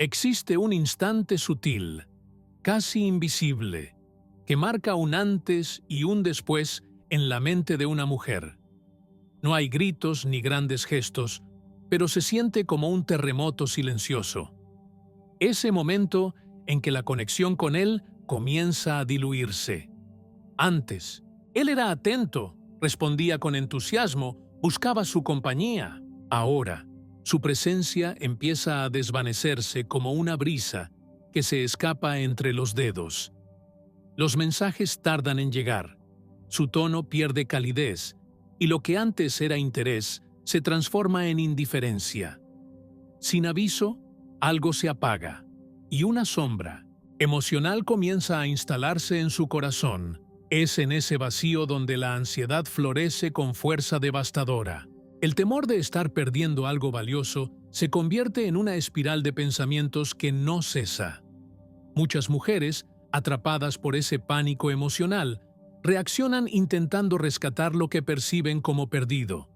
Existe un instante sutil, casi invisible, que marca un antes y un después en la mente de una mujer. No hay gritos ni grandes gestos, pero se siente como un terremoto silencioso. Ese momento en que la conexión con él comienza a diluirse. Antes, él era atento, respondía con entusiasmo, buscaba su compañía. Ahora, su presencia empieza a desvanecerse como una brisa que se escapa entre los dedos. Los mensajes tardan en llegar, su tono pierde calidez y lo que antes era interés se transforma en indiferencia. Sin aviso, algo se apaga y una sombra emocional comienza a instalarse en su corazón. Es en ese vacío donde la ansiedad florece con fuerza devastadora. El temor de estar perdiendo algo valioso se convierte en una espiral de pensamientos que no cesa. Muchas mujeres, atrapadas por ese pánico emocional, reaccionan intentando rescatar lo que perciben como perdido.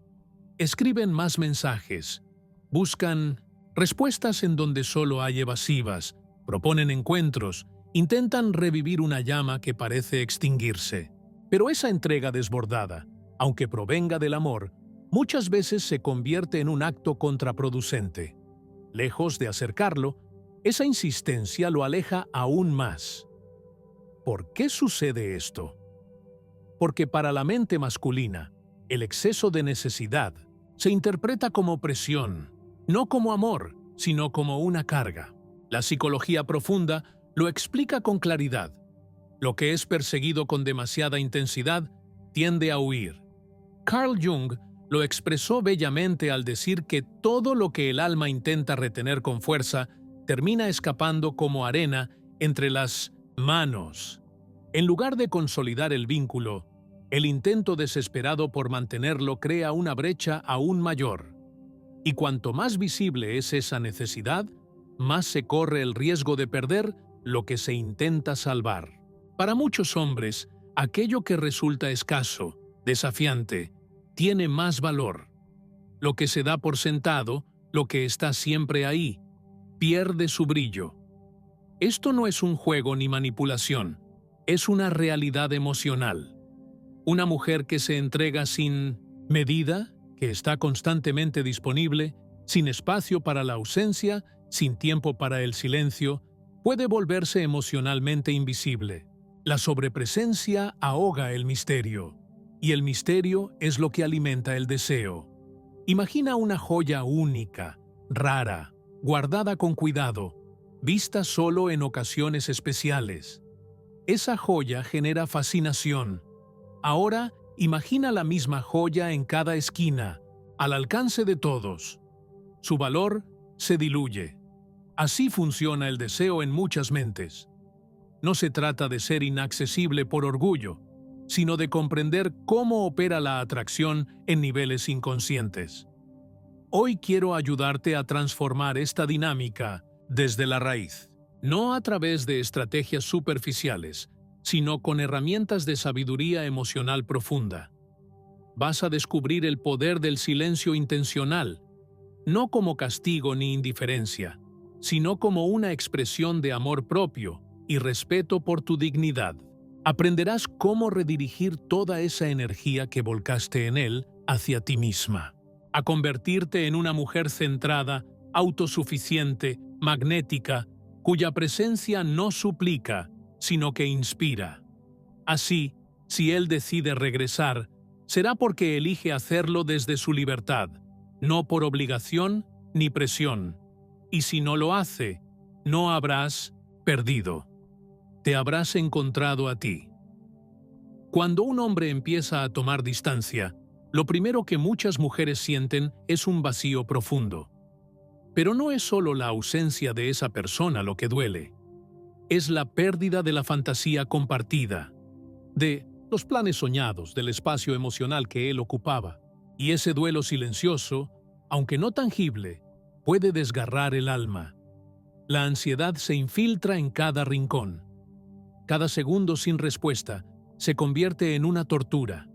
Escriben más mensajes, buscan respuestas en donde solo hay evasivas, proponen encuentros, intentan revivir una llama que parece extinguirse. Pero esa entrega desbordada, aunque provenga del amor, muchas veces se convierte en un acto contraproducente. Lejos de acercarlo, esa insistencia lo aleja aún más. ¿Por qué sucede esto? Porque para la mente masculina, el exceso de necesidad se interpreta como presión, no como amor, sino como una carga. La psicología profunda lo explica con claridad. Lo que es perseguido con demasiada intensidad tiende a huir. Carl Jung lo expresó bellamente al decir que todo lo que el alma intenta retener con fuerza termina escapando como arena entre las manos. En lugar de consolidar el vínculo, el intento desesperado por mantenerlo crea una brecha aún mayor. Y cuanto más visible es esa necesidad, más se corre el riesgo de perder lo que se intenta salvar. Para muchos hombres, aquello que resulta escaso, desafiante, tiene más valor. Lo que se da por sentado, lo que está siempre ahí, pierde su brillo. Esto no es un juego ni manipulación, es una realidad emocional. Una mujer que se entrega sin medida, que está constantemente disponible, sin espacio para la ausencia, sin tiempo para el silencio, puede volverse emocionalmente invisible. La sobrepresencia ahoga el misterio, y el misterio es lo que alimenta el deseo. Imagina una joya única, rara, guardada con cuidado, vista solo en ocasiones especiales. Esa joya genera fascinación. Ahora, imagina la misma joya en cada esquina, al alcance de todos. Su valor se diluye. Así funciona el deseo en muchas mentes. No se trata de ser inaccesible por orgullo, sino de comprender cómo opera la atracción en niveles inconscientes. Hoy quiero ayudarte a transformar esta dinámica desde la raíz, no a través de estrategias superficiales, sino con herramientas de sabiduría emocional profunda. Vas a descubrir el poder del silencio intencional, no como castigo ni indiferencia, sino como una expresión de amor propio y respeto por tu dignidad. Aprenderás cómo redirigir toda esa energía que volcaste en él hacia ti misma, a convertirte en una mujer centrada, autosuficiente, magnética, cuya presencia no suplica, sino que inspira. Así, si él decide regresar, será porque elige hacerlo desde su libertad, no por obligación ni presión. Y si no lo hace, no habrás perdido. Te habrás encontrado a ti. Cuando un hombre empieza a tomar distancia, lo primero que muchas mujeres sienten es un vacío profundo. Pero no es solo la ausencia de esa persona lo que duele. Es la pérdida de la fantasía compartida, de los planes soñados, del espacio emocional que él ocupaba. Y ese duelo silencioso, aunque no tangible, puede desgarrar el alma. La ansiedad se infiltra en cada rincón. Cada segundo sin respuesta se convierte en una tortura.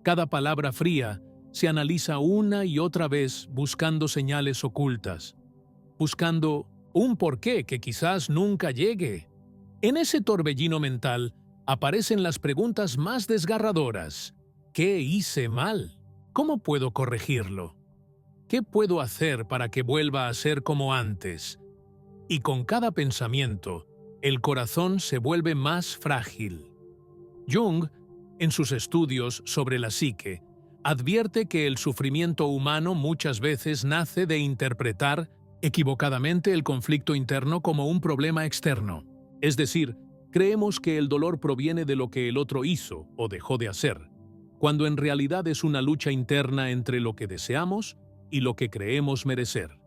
Cada palabra fría se analiza una y otra vez buscando señales ocultas, buscando un porqué que quizás nunca llegue. En ese torbellino mental aparecen las preguntas más desgarradoras. ¿Qué hice mal? ¿Cómo puedo corregirlo? ¿Qué puedo hacer para que vuelva a ser como antes? Y con cada pensamiento, el corazón se vuelve más frágil. Jung, en sus estudios sobre la psique, advierte que el sufrimiento humano muchas veces nace de interpretar equivocadamente el conflicto interno como un problema externo. Es decir, creemos que el dolor proviene de lo que el otro hizo o dejó de hacer, cuando en realidad es una lucha interna entre lo que deseamos y lo que creemos merecer.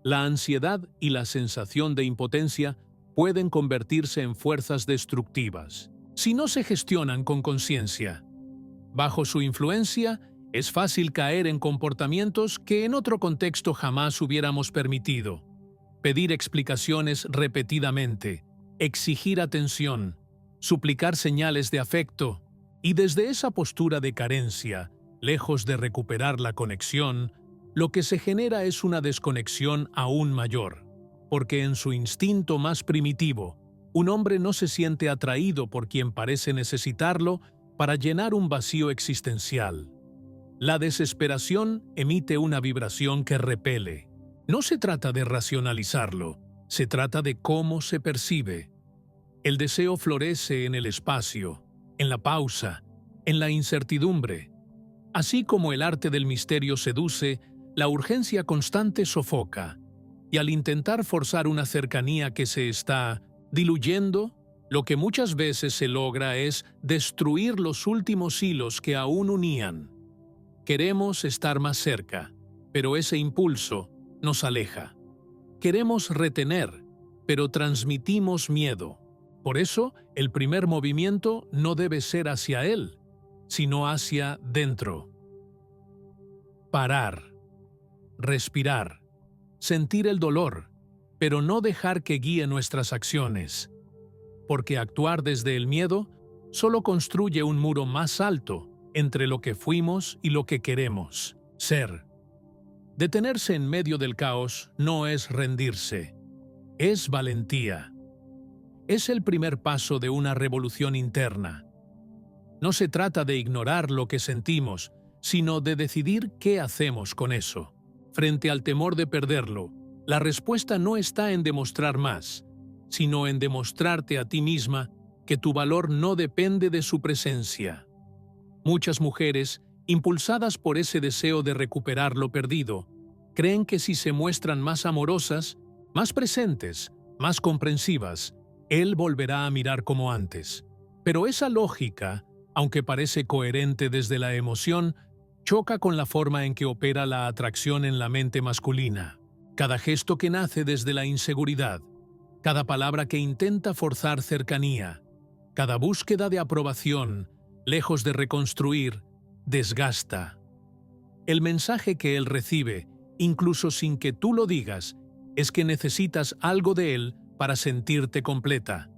La ansiedad y la sensación de impotencia pueden convertirse en fuerzas destructivas si no se gestionan con conciencia. Bajo su influencia, es fácil caer en comportamientos que en otro contexto jamás hubiéramos permitido. Pedir explicaciones repetidamente, exigir atención, suplicar señales de afecto, y desde esa postura de carencia, lejos de recuperar la conexión, lo que se genera es una desconexión aún mayor, porque en su instinto más primitivo, un hombre no se siente atraído por quien parece necesitarlo para llenar un vacío existencial. La desesperación emite una vibración que repele. No se trata de racionalizarlo, se trata de cómo se percibe. El deseo florece en el espacio, en la pausa, en la incertidumbre. Así como el arte del misterio seduce, la urgencia constante sofoca, y al intentar forzar una cercanía que se está diluyendo, lo que muchas veces se logra es destruir los últimos hilos que aún unían. Queremos estar más cerca, pero ese impulso nos aleja. Queremos retener, pero transmitimos miedo. Por eso, el primer movimiento no debe ser hacia él, sino hacia dentro. Parar, respirar, sentir el dolor, pero no dejar que guíe nuestras acciones. Porque actuar desde el miedo solo construye un muro más alto entre lo que fuimos y lo que queremos ser. Detenerse en medio del caos no es rendirse, es valentía. Es el primer paso de una revolución interna. No se trata de ignorar lo que sentimos, sino de decidir qué hacemos con eso. Frente al temor de perderlo, la respuesta no está en demostrar más, sino en demostrarte a ti misma que tu valor no depende de su presencia. Muchas mujeres, impulsadas por ese deseo de recuperar lo perdido, creen que si se muestran más amorosas, más presentes, más comprensivas, él volverá a mirar como antes. Pero esa lógica, aunque parece coherente desde la emoción, choca con la forma en que opera la atracción en la mente masculina. Cada gesto que nace desde la inseguridad, cada palabra que intenta forzar cercanía, cada búsqueda de aprobación, lejos de reconstruir, desgasta. El mensaje que él recibe, incluso sin que tú lo digas, es que necesitas algo de él para sentirte completa.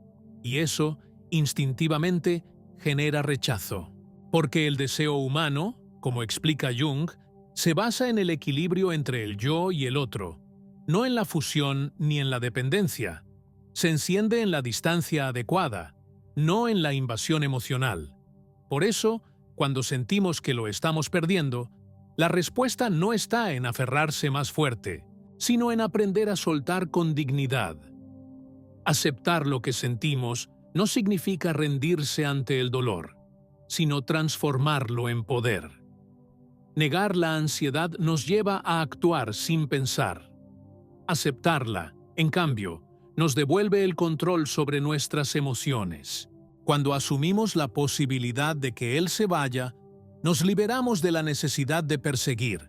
Y eso, instintivamente, genera rechazo. Porque el deseo humano, como explica Jung, se basa en el equilibrio entre el yo y el otro, no en la fusión ni en la dependencia. Se enciende en la distancia adecuada, no en la invasión emocional. Por eso, cuando sentimos que lo estamos perdiendo, la respuesta no está en aferrarse más fuerte, sino en aprender a soltar con dignidad. Aceptar lo que sentimos no significa rendirse ante el dolor, sino transformarlo en poder. Negar la ansiedad nos lleva a actuar sin pensar. Aceptarla, en cambio, nos devuelve el control sobre nuestras emociones. Cuando asumimos la posibilidad de que él se vaya, nos liberamos de la necesidad de perseguir,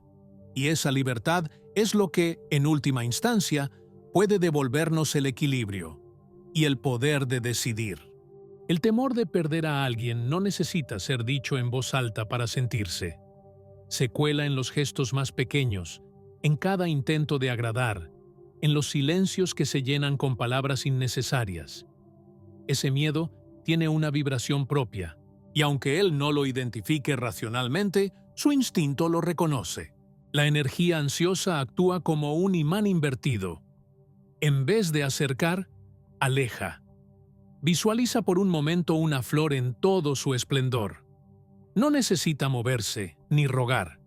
y esa libertad es lo que, en última instancia, puede devolvernos el equilibrio y el poder de decidir. El temor de perder a alguien no necesita ser dicho en voz alta para sentirse. Se cuela en los gestos más pequeños, en cada intento de agradar, en los silencios que se llenan con palabras innecesarias. Ese miedo tiene una vibración propia, y aunque él no lo identifique racionalmente, su instinto lo reconoce. La energía ansiosa actúa como un imán invertido. En vez de acercar, aleja. Visualiza por un momento una flor en todo su esplendor. No necesita moverse ni rogar.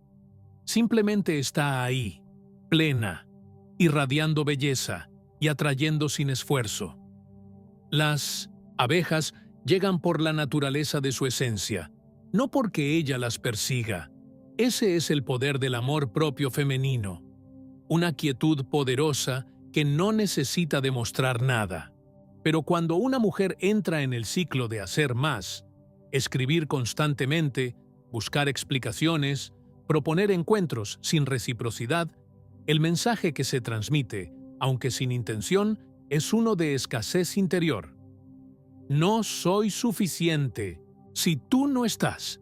Simplemente está ahí, plena, irradiando belleza y atrayendo sin esfuerzo. Las abejas llegan por la naturaleza de su esencia, no porque ella las persiga. Ese es el poder del amor propio femenino, una quietud poderosa que no necesita demostrar nada. Pero cuando una mujer entra en el ciclo de hacer más, escribir constantemente, buscar explicaciones, proponer encuentros sin reciprocidad, el mensaje que se transmite, aunque sin intención, es uno de escasez interior. No soy suficiente si tú no estás.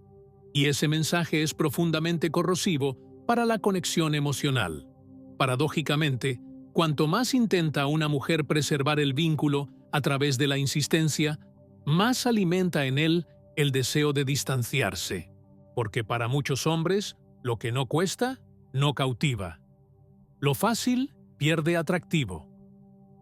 Y ese mensaje es profundamente corrosivo para la conexión emocional. Paradójicamente, cuanto más intenta una mujer preservar el vínculo a través de la insistencia, más alimenta en él el deseo de distanciarse. Porque para muchos hombres, lo que no cuesta, no cautiva. Lo fácil pierde atractivo.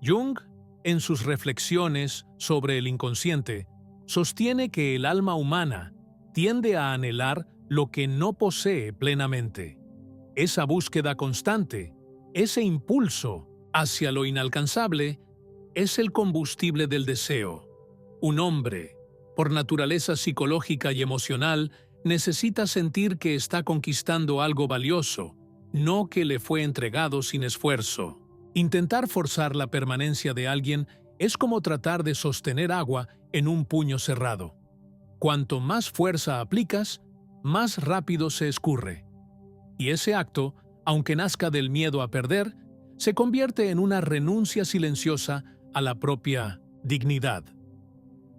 Jung, en sus reflexiones sobre el inconsciente, sostiene que el alma humana tiende a anhelar lo que no posee plenamente. Esa búsqueda constante, ese impulso hacia lo inalcanzable, es el combustible del deseo. Un hombre, por naturaleza psicológica y emocional, necesita sentir que está conquistando algo valioso, no que le fue entregado sin esfuerzo. Intentar forzar la permanencia de alguien es como tratar de sostener agua en un puño cerrado. Cuanto más fuerza aplicas, más rápido se escurre. Y ese acto, aunque nazca del miedo a perder, se convierte en una renuncia silenciosa a la propia dignidad.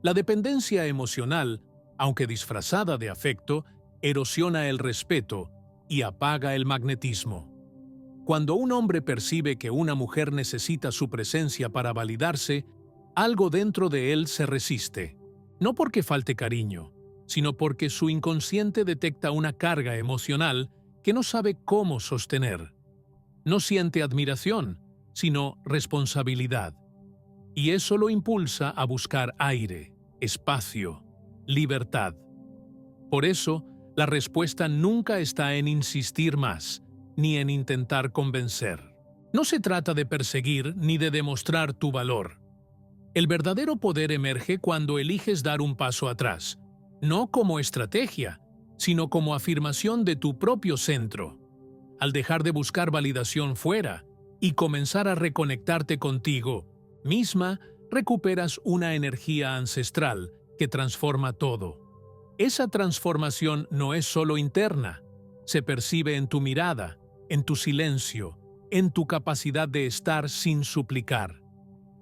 La dependencia emocional, aunque disfrazada de afecto, erosiona el respeto y apaga el magnetismo. Cuando un hombre percibe que una mujer necesita su presencia para validarse, algo dentro de él se resiste. No porque falte cariño, sino porque su inconsciente detecta una carga emocional que no sabe cómo sostener. No siente admiración, sino responsabilidad. Y eso lo impulsa a buscar aire, espacio, libertad. Por eso, la respuesta nunca está en insistir más, ni en intentar convencer. No se trata de perseguir ni de demostrar tu valor. El verdadero poder emerge cuando eliges dar un paso atrás, no como estrategia, sino como afirmación de tu propio centro. Al dejar de buscar validación fuera y comenzar a reconectarte contigo misma, recuperas una energía ancestral que transforma todo. Esa transformación no es solo interna, se percibe en tu mirada, en tu silencio, en tu capacidad de estar sin suplicar.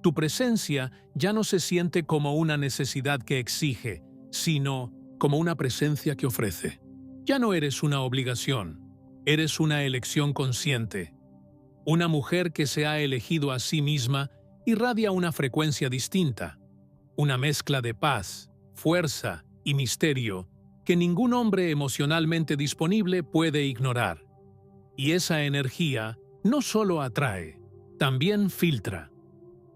Tu presencia ya no se siente como una necesidad que exige, sino como una presencia que ofrece. Ya no eres una obligación, eres una elección consciente. Una mujer que se ha elegido a sí misma irradia una frecuencia distinta, una mezcla de paz, fuerza y misterio que ningún hombre emocionalmente disponible puede ignorar. Y esa energía no solo atrae, también filtra.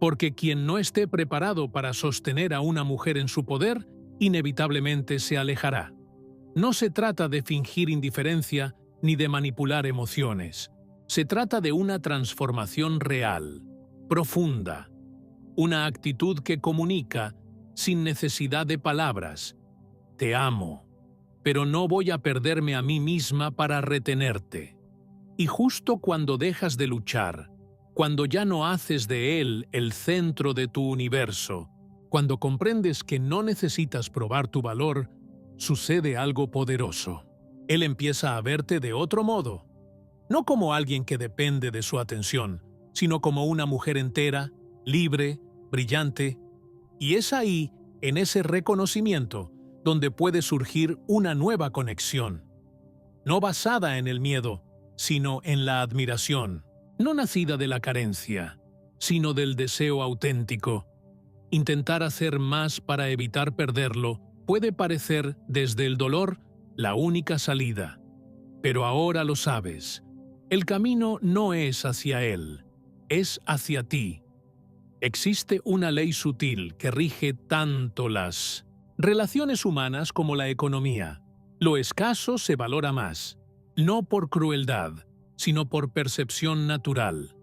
Porque quien no esté preparado para sostener a una mujer en su poder, inevitablemente se alejará. No se trata de fingir indiferencia ni de manipular emociones. Se trata de una transformación real, profunda. Una actitud que comunica, sin necesidad de palabras. Te amo, pero no voy a perderme a mí misma para retenerte. Y justo cuando dejas de luchar, cuando ya no haces de él el centro de tu universo, cuando comprendes que no necesitas probar tu valor, sucede algo poderoso. Él empieza a verte de otro modo, no como alguien que depende de su atención, sino como una mujer entera, libre, brillante. Y es ahí, en ese reconocimiento, donde puede surgir una nueva conexión, no basada en el miedo, sino en la admiración. No nacida de la carencia, sino del deseo auténtico. Intentar hacer más para evitar perderlo puede parecer, desde el dolor, la única salida. Pero ahora lo sabes. El camino no es hacia él, es hacia ti. Existe una ley sutil que rige tanto las relaciones humanas como la economía. Lo escaso se valora más, no por crueldad, sino por percepción natural.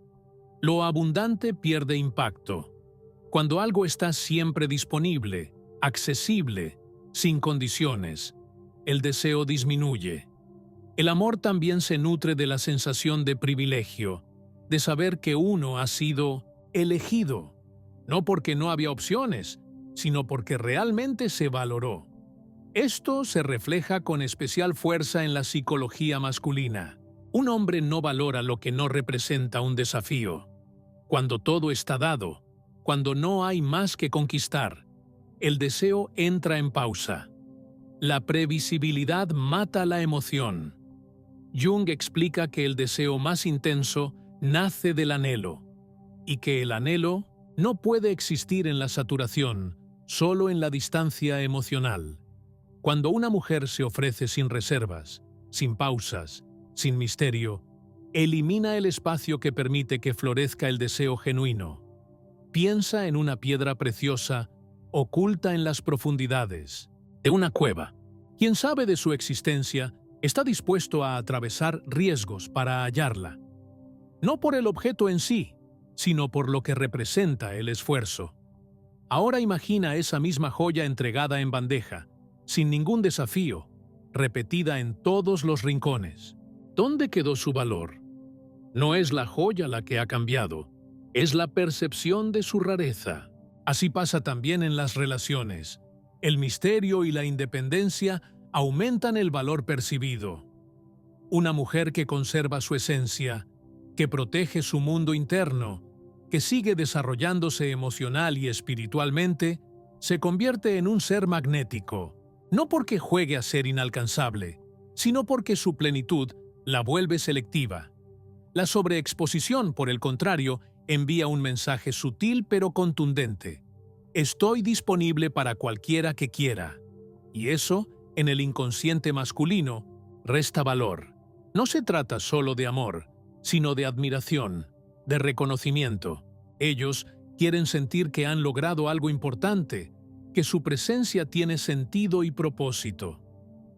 Lo abundante pierde impacto. Cuando algo está siempre disponible, accesible, sin condiciones, el deseo disminuye. El amor también se nutre de la sensación de privilegio, de saber que uno ha sido elegido, no porque no había opciones, sino porque realmente se valoró. Esto se refleja con especial fuerza en la psicología masculina. Un hombre no valora lo que no representa un desafío. Cuando todo está dado, cuando no hay más que conquistar, el deseo entra en pausa. La previsibilidad mata la emoción. Jung explica que el deseo más intenso nace del anhelo, y que el anhelo no puede existir en la saturación, solo en la distancia emocional. Cuando una mujer se ofrece sin reservas, sin pausas, sin misterio, elimina el espacio que permite que florezca el deseo genuino. Piensa en una piedra preciosa, oculta en las profundidades de una cueva. Quien sabe de su existencia está dispuesto a atravesar riesgos para hallarla. No por el objeto en sí, sino por lo que representa el esfuerzo. Ahora imagina esa misma joya entregada en bandeja, sin ningún desafío, repetida en todos los rincones. ¿Dónde quedó su valor? No es la joya la que ha cambiado, es la percepción de su rareza. Así pasa también en las relaciones. El misterio y la independencia aumentan el valor percibido. Una mujer que conserva su esencia, que protege su mundo interno, que sigue desarrollándose emocional y espiritualmente, se convierte en un ser magnético, no porque juegue a ser inalcanzable, sino porque su plenitud la vuelve selectiva. La sobreexposición, por el contrario, envía un mensaje sutil pero contundente. Estoy disponible para cualquiera que quiera. Y eso, en el inconsciente masculino, resta valor. No se trata solo de amor, sino de admiración, de reconocimiento. Ellos quieren sentir que han logrado algo importante, que su presencia tiene sentido y propósito.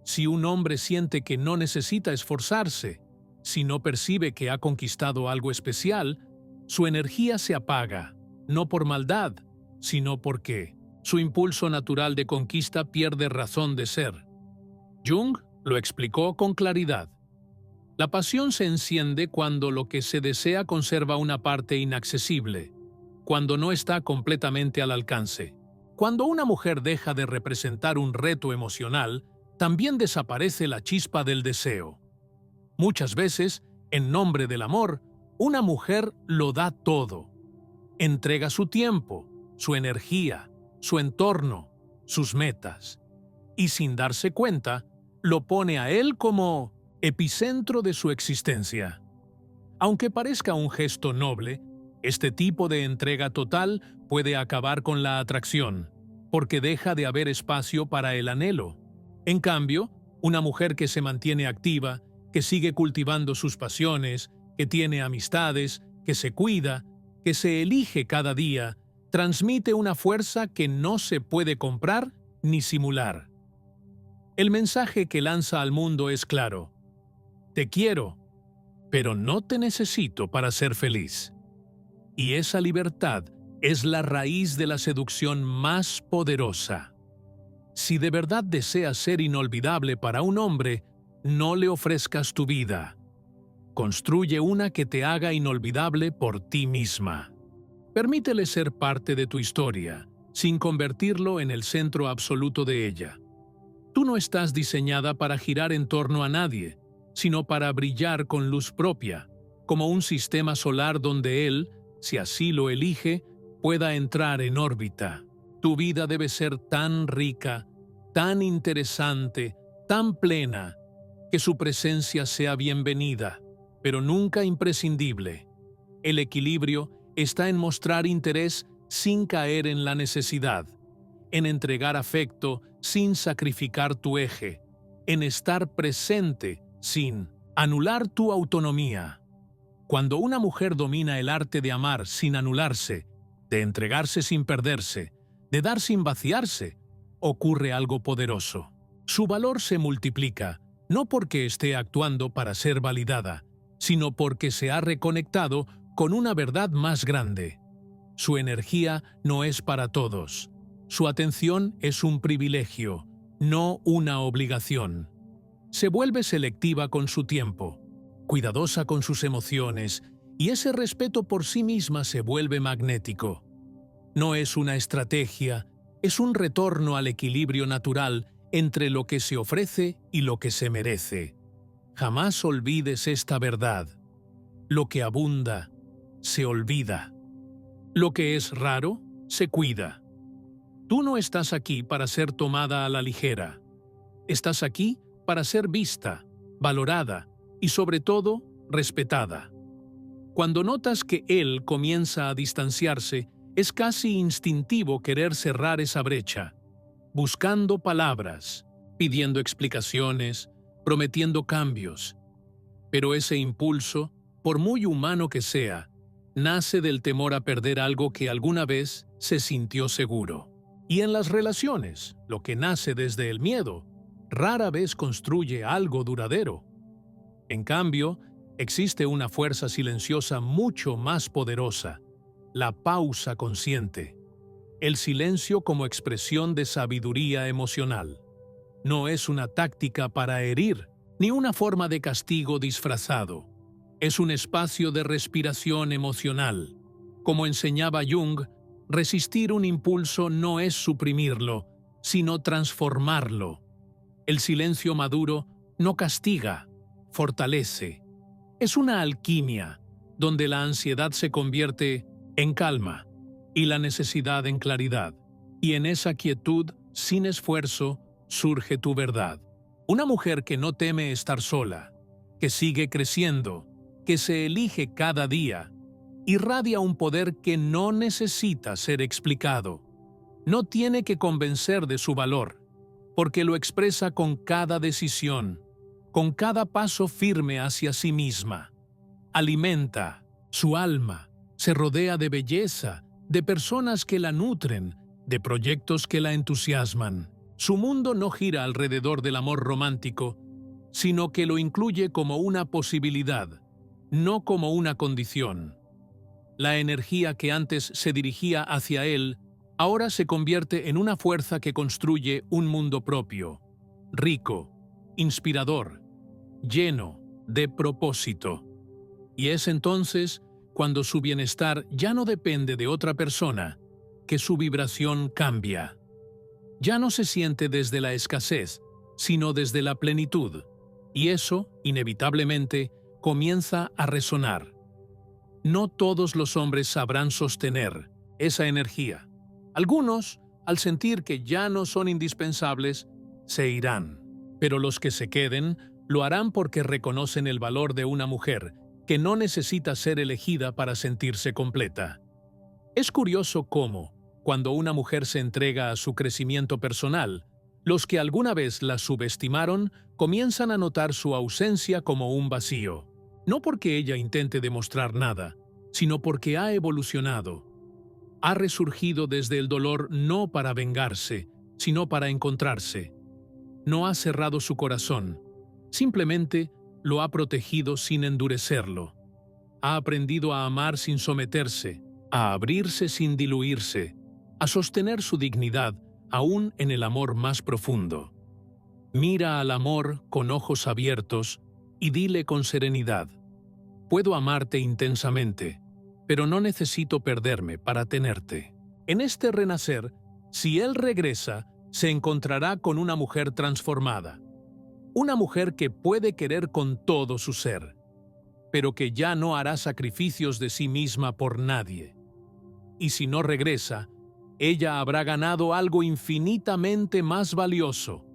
Si un hombre siente que no necesita esforzarse, si no percibe que ha conquistado algo especial, su energía se apaga, no por maldad, sino porque su impulso natural de conquista pierde razón de ser. Jung lo explicó con claridad. La pasión se enciende cuando lo que se desea conserva una parte inaccesible, cuando no está completamente al alcance. Cuando una mujer deja de representar un reto emocional, también desaparece la chispa del deseo. Muchas veces, en nombre del amor, una mujer lo da todo. Entrega su tiempo, su energía, su entorno, sus metas. Y sin darse cuenta, lo pone a él como epicentro de su existencia. Aunque parezca un gesto noble, este tipo de entrega total puede acabar con la atracción, porque deja de haber espacio para el anhelo. En cambio, una mujer que se mantiene activa, que sigue cultivando sus pasiones, que tiene amistades, que se cuida, que se elige cada día, transmite una fuerza que no se puede comprar ni simular. El mensaje que lanza al mundo es claro: te quiero, pero no te necesito para ser feliz. Y esa libertad es la raíz de la seducción más poderosa. Si de verdad deseas ser inolvidable para un hombre, no le ofrezcas tu vida. Construye una que te haga inolvidable por ti misma. Permítele ser parte de tu historia, sin convertirlo en el centro absoluto de ella. Tú no estás diseñada para girar en torno a nadie, sino para brillar con luz propia, como un sistema solar donde él, si así lo elige, pueda entrar en órbita. Tu vida debe ser tan rica, tan interesante, tan plena, que su presencia sea bienvenida, pero nunca imprescindible. El equilibrio está en mostrar interés sin caer en la necesidad, en entregar afecto sin sacrificar tu eje, en estar presente sin anular tu autonomía. Cuando una mujer domina el arte de amar sin anularse, de entregarse sin perderse, de dar sin vaciarse, ocurre algo poderoso. Su valor se multiplica, no porque esté actuando para ser validada, sino porque se ha reconectado con una verdad más grande. Su energía no es para todos. Su atención es un privilegio, no una obligación. Se vuelve selectiva con su tiempo, cuidadosa con sus emociones, y ese respeto por sí misma se vuelve magnético. No es una estrategia, es un retorno al equilibrio natural entre lo que se ofrece y lo que se merece. Jamás olvides esta verdad. Lo que abunda, se olvida. Lo que es raro, se cuida. Tú no estás aquí para ser tomada a la ligera. Estás aquí para ser vista, valorada y, sobre todo, respetada. Cuando notas que él comienza a distanciarse, es casi instintivo querer cerrar esa brecha, buscando palabras, pidiendo explicaciones, prometiendo cambios. Pero ese impulso, por muy humano que sea, nace del temor a perder algo que alguna vez se sintió seguro. Y en las relaciones, lo que nace desde el miedo, rara vez construye algo duradero. En cambio, existe una fuerza silenciosa mucho más poderosa, la pausa consciente. El silencio como expresión de sabiduría emocional. No es una táctica para herir, ni una forma de castigo disfrazado. Es un espacio de respiración emocional. Como enseñaba Jung, resistir un impulso no es suprimirlo, sino transformarlo. El silencio maduro no castiga, fortalece. Es una alquimia, donde la ansiedad se convierte en calma y la necesidad en claridad. Y en esa quietud, sin esfuerzo, surge tu verdad. Una mujer que no teme estar sola, que sigue creciendo, que se elige cada día, irradia un poder que no necesita ser explicado. No tiene que convencer de su valor, porque lo expresa con cada decisión, con cada paso firme hacia sí misma. Alimenta su alma, se rodea de belleza, de personas que la nutren, de proyectos que la entusiasman. Su mundo no gira alrededor del amor romántico, sino que lo incluye como una posibilidad, no como una condición. La energía que antes se dirigía hacia él, ahora se convierte en una fuerza que construye un mundo propio, rico, inspirador, lleno de propósito. Y es entonces cuando su bienestar ya no depende de otra persona, que su vibración cambia. Ya no se siente desde la escasez, sino desde la plenitud, y eso, inevitablemente, comienza a resonar. No todos los hombres sabrán sostener esa energía. Algunos, al sentir que ya no son indispensables, se irán. Pero los que se queden, lo harán porque reconocen el valor de una mujer que no necesita ser elegida para sentirse completa. Es curioso cómo, cuando una mujer se entrega a su crecimiento personal, los que alguna vez la subestimaron comienzan a notar su ausencia como un vacío. No porque ella intente demostrar nada, sino porque ha evolucionado. Ha resurgido desde el dolor no para vengarse, sino para encontrarse. No ha cerrado su corazón, simplemente lo ha protegido sin endurecerlo. Ha aprendido a amar sin someterse, a abrirse sin diluirse, a sostener su dignidad aún en el amor más profundo. Mira al amor con ojos abiertos y dile con serenidad: puedo amarte intensamente, pero no necesito perderme para tenerte. En este renacer, si él regresa, se encontrará con una mujer transformada. Una mujer que puede querer con todo su ser, pero que ya no hará sacrificios de sí misma por nadie. Y si no regresa, ella habrá ganado algo infinitamente más valioso: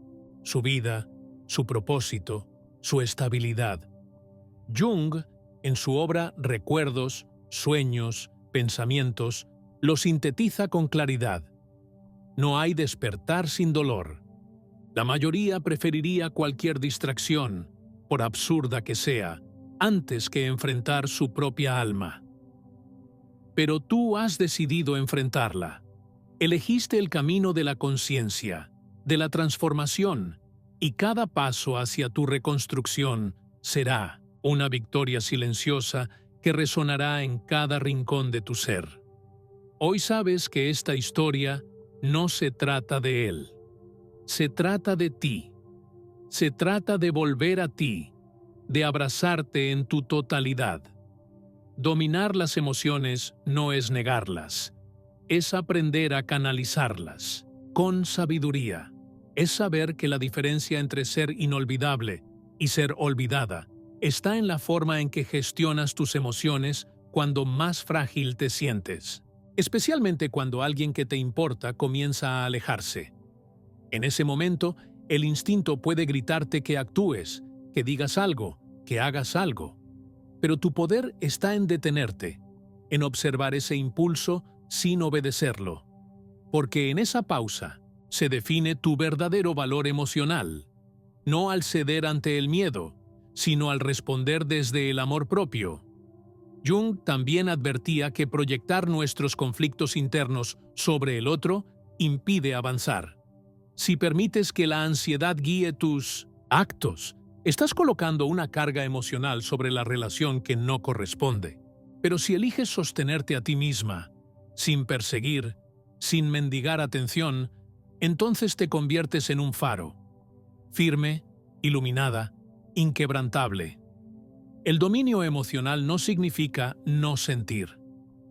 su vida, su propósito, su estabilidad. Jung, en su obra Recuerdos, Sueños, Pensamientos, lo sintetiza con claridad. No hay despertar sin dolor. La mayoría preferiría cualquier distracción, por absurda que sea, antes que enfrentar su propia alma. pero tú has decidido enfrentarla. Elegiste el camino de la conciencia, de la transformación, y cada paso hacia tu reconstrucción será una victoria silenciosa que resonará en cada rincón de tu ser. Hoy sabes que esta historia no se trata de él. Se trata de ti. Se trata de volver a ti, de abrazarte en tu totalidad. Dominar las emociones no es negarlas, es aprender a canalizarlas con sabiduría. Es saber que la diferencia entre ser inolvidable y ser olvidada está en la forma en que gestionas tus emociones cuando más frágil te sientes, especialmente cuando alguien que te importa comienza a alejarse. En ese momento, el instinto puede gritarte que actúes, que digas algo, que hagas algo. Pero tu poder está en detenerte, en observar ese impulso sin obedecerlo. Porque en esa pausa se define tu verdadero valor emocional, no al ceder ante el miedo, sino al responder desde el amor propio. Jung también advertía que proyectar nuestros conflictos internos sobre el otro impide avanzar. Si permites que la ansiedad guíe tus actos, estás colocando una carga emocional sobre la relación que no corresponde. Pero si eliges sostenerte a ti misma, sin perseguir, sin mendigar atención, entonces te conviertes en un faro, firme, iluminada, inquebrantable. El dominio emocional no significa no sentir.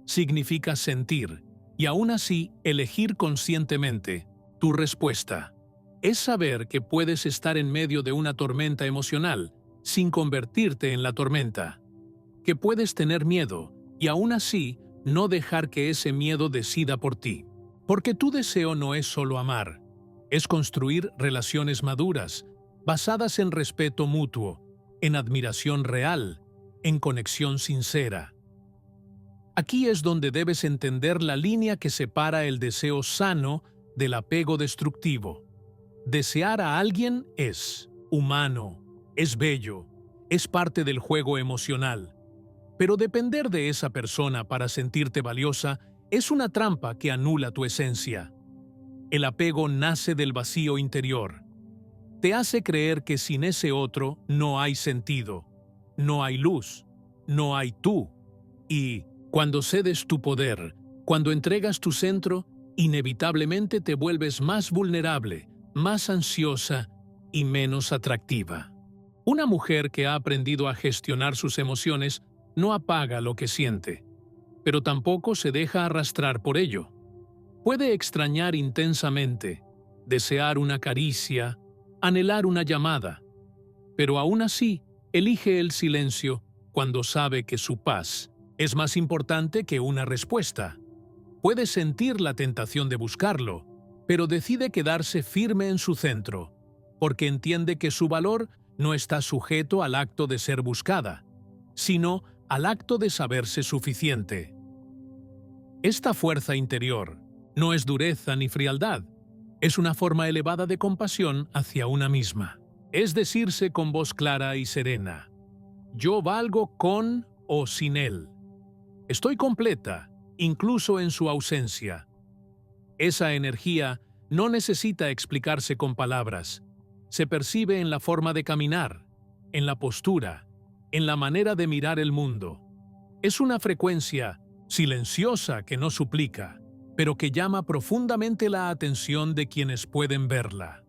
Significa sentir y aún así elegir conscientemente tu respuesta. Es saber que puedes estar en medio de una tormenta emocional sin convertirte en la tormenta. Que puedes tener miedo y aún así no dejar que ese miedo decida por ti. Porque tu deseo no es solo amar, es construir relaciones maduras, basadas en respeto mutuo, en admiración real, en conexión sincera. Aquí es donde debes entender la línea que separa el deseo sano del apego destructivo. Desear a alguien es humano, es bello, es parte del juego emocional. Pero depender de esa persona para sentirte valiosa es una trampa que anula tu esencia. El apego nace del vacío interior. Te hace creer que sin ese otro no hay sentido, no hay luz, no hay tú. Y cuando cedes tu poder, cuando entregas tu centro, inevitablemente te vuelves más vulnerable, más ansiosa y menos atractiva. Una mujer que ha aprendido a gestionar sus emociones no apaga lo que siente, pero tampoco se deja arrastrar por ello. Puede extrañar intensamente, desear una caricia, anhelar una llamada, pero aún así elige el silencio cuando sabe que su paz es más importante que una respuesta. Puede sentir la tentación de buscarlo, pero decide quedarse firme en su centro, porque entiende que su valor no está sujeto al acto de ser buscada, sino al acto de saberse suficiente. Esta fuerza interior no es dureza ni frialdad, es una forma elevada de compasión hacia una misma. Es decirse con voz clara y serena: yo valgo con o sin él. Estoy completa, incluso en su ausencia. Esa energía no necesita explicarse con palabras. Se percibe en la forma de caminar, en la postura, en la manera de mirar el mundo. Es una frecuencia silenciosa que no suplica, pero que llama profundamente la atención de quienes pueden verla.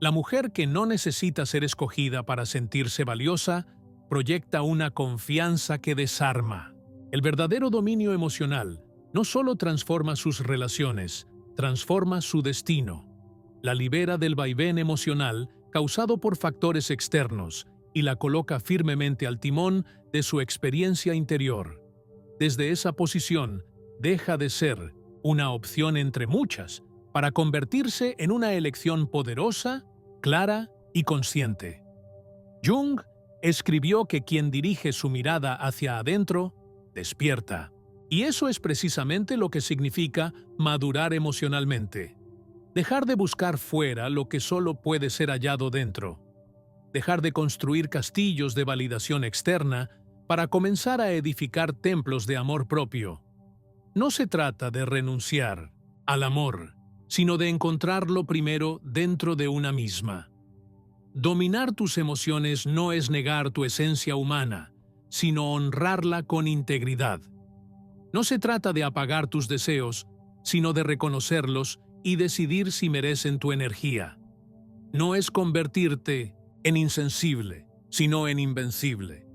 La mujer que no necesita ser escogida para sentirse valiosa proyecta una confianza que desarma. El verdadero dominio emocional no solo transforma sus relaciones, transforma su destino. La libera del vaivén emocional causado por factores externos y la coloca firmemente al timón de su experiencia interior. Desde esa posición, deja de ser una opción entre muchas para convertirse en una elección poderosa, clara y consciente. Jung escribió que quien dirige su mirada hacia adentro, despierta. Y eso es precisamente lo que significa madurar emocionalmente. Dejar de buscar fuera lo que solo puede ser hallado dentro. Dejar de construir castillos de validación externa para comenzar a edificar templos de amor propio. No se trata de renunciar al amor, sino de encontrarlo primero dentro de una misma. Dominar tus emociones no es negar tu esencia humana, sino honrarla con integridad. No se trata de apagar tus deseos, sino de reconocerlos y decidir si merecen tu energía. No es convertirte en insensible, sino en invencible.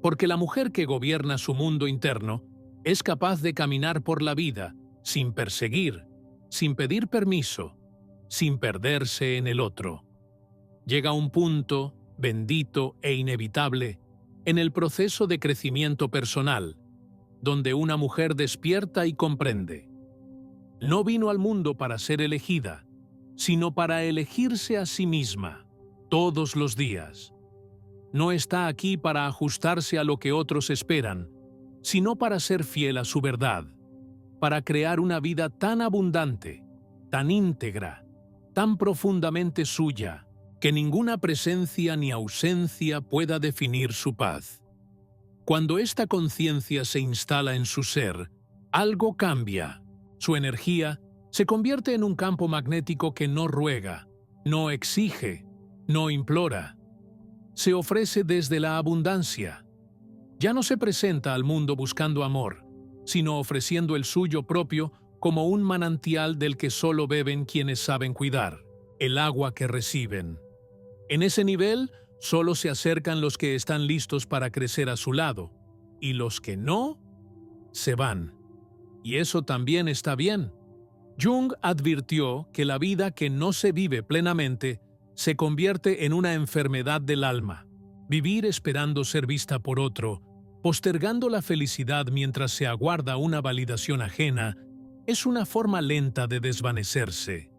Porque la mujer que gobierna su mundo interno es capaz de caminar por la vida sin perseguir, sin pedir permiso, sin perderse en el otro. Llega un punto, bendito e inevitable, en el proceso de crecimiento personal, donde una mujer despierta y comprende. No vino al mundo para ser elegida, sino para elegirse a sí misma, todos los días. No está aquí para ajustarse a lo que otros esperan, sino para ser fiel a su verdad, para crear una vida tan abundante, tan íntegra, tan profundamente suya, que ninguna presencia ni ausencia pueda definir su paz. Cuando esta conciencia se instala en su ser, algo cambia. Su energía se convierte en un campo magnético que no ruega, no exige, no implora. Se ofrece desde la abundancia. Ya no se presenta al mundo buscando amor, sino ofreciendo el suyo propio como un manantial del que solo beben quienes saben cuidar, el agua que reciben. En ese nivel, solo se acercan los que están listos para crecer a su lado, y los que no, se van. Y eso también está bien. Jung advirtió que la vida que no se vive plenamente se convierte en una enfermedad del alma. Vivir esperando ser vista por otro, postergando la felicidad mientras se aguarda una validación ajena, es una forma lenta de desvanecerse.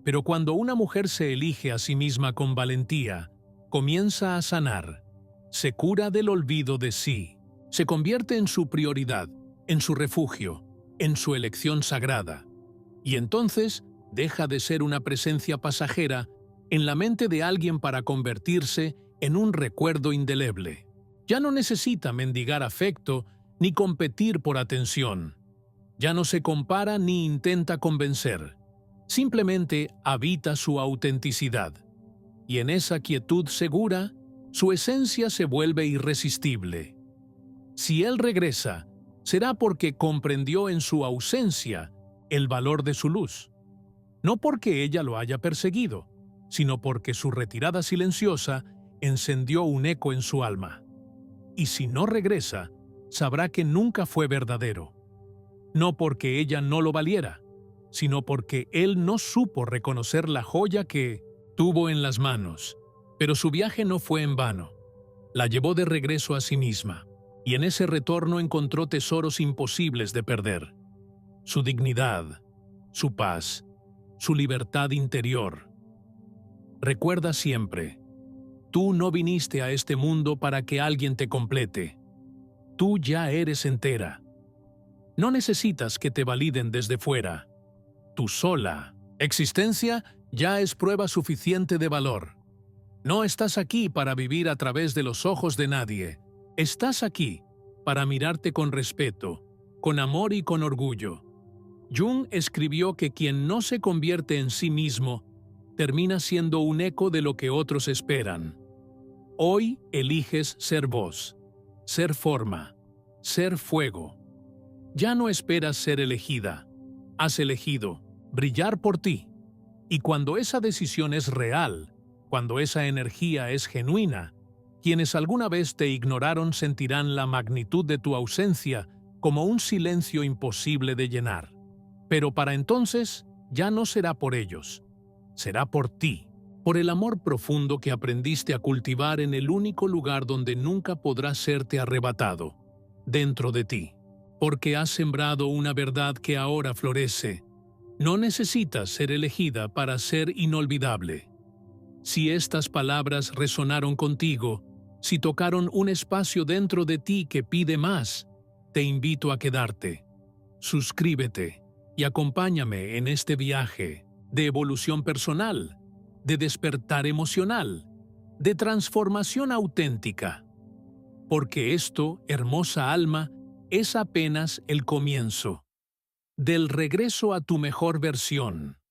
Pero cuando una mujer se elige a sí misma con valentía, comienza a sanar, se cura del olvido de sí, se convierte en su prioridad, en su refugio, en su elección sagrada. Y entonces deja de ser una presencia pasajera en la mente de alguien para convertirse en un recuerdo indeleble. Ya no necesita mendigar afecto ni competir por atención. Ya no se compara ni intenta convencer. Simplemente habita su autenticidad. Y en esa quietud segura, su esencia se vuelve irresistible. Si él regresa, será porque comprendió en su ausencia el valor de su luz. No porque ella lo haya perseguido, sino porque su retirada silenciosa encendió un eco en su alma. Y si no regresa, sabrá que nunca fue verdadero. No porque ella no lo valiera, sino porque él no supo reconocer la joya que tuvo en las manos. Pero su viaje no fue en vano. La llevó de regreso a sí misma, y en ese retorno encontró tesoros imposibles de perder. Su dignidad, su paz, su libertad interior. Recuerda siempre, tú no viniste a este mundo para que alguien te complete. Tú ya eres entera. No necesitas que te validen desde fuera. Tu sola existencia ya es prueba suficiente de valor. No estás aquí para vivir a través de los ojos de nadie. Estás aquí para mirarte con respeto, con amor y con orgullo. Jung escribió que quien no se convierte en sí mismo termina siendo un eco de lo que otros esperan. Hoy eliges ser voz, ser forma, ser fuego. Ya no esperas ser elegida. Has elegido brillar por ti. Y cuando esa decisión es real, cuando esa energía es genuina, quienes alguna vez te ignoraron sentirán la magnitud de tu ausencia como un silencio imposible de llenar. Pero para entonces ya no será por ellos, será por ti, por el amor profundo que aprendiste a cultivar en el único lugar donde nunca podrá serte arrebatado, dentro de ti, porque has sembrado una verdad que ahora florece. No necesitas ser elegida para ser inolvidable. Si estas palabras resonaron contigo, si tocaron un espacio dentro de ti que pide más, te invito a quedarte. Suscríbete y acompáñame en este viaje de evolución personal, de despertar emocional, de transformación auténtica. Porque esto, hermosa alma, es apenas el comienzo. Del regreso a tu mejor versión.